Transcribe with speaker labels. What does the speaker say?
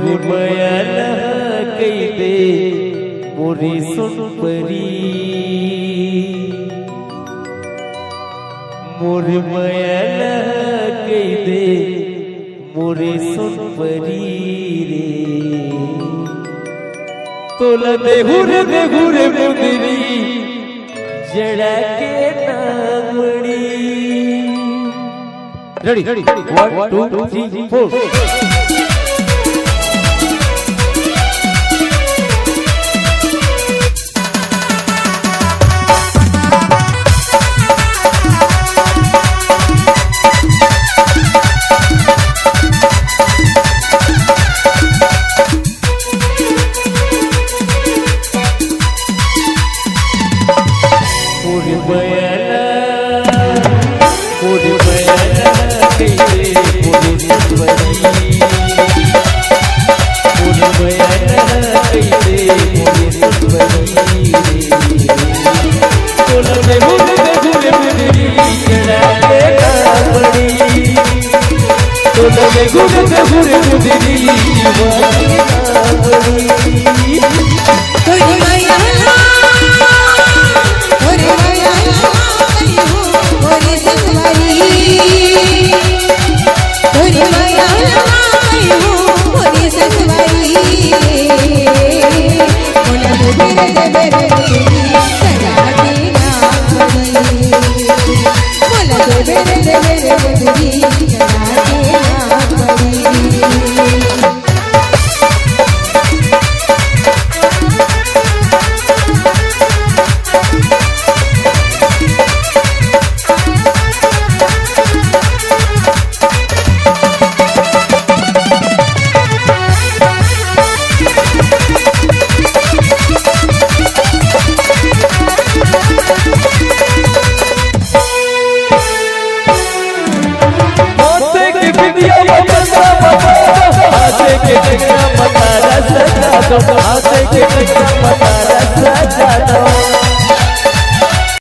Speaker 1: मोरी माया कई दे मोरी सुन परी मोरी माया कई दे मोरी सुन परी रे तोला देहुरे मुदरी जड़ा के नामड़ी रेडी 1 2 3 4 के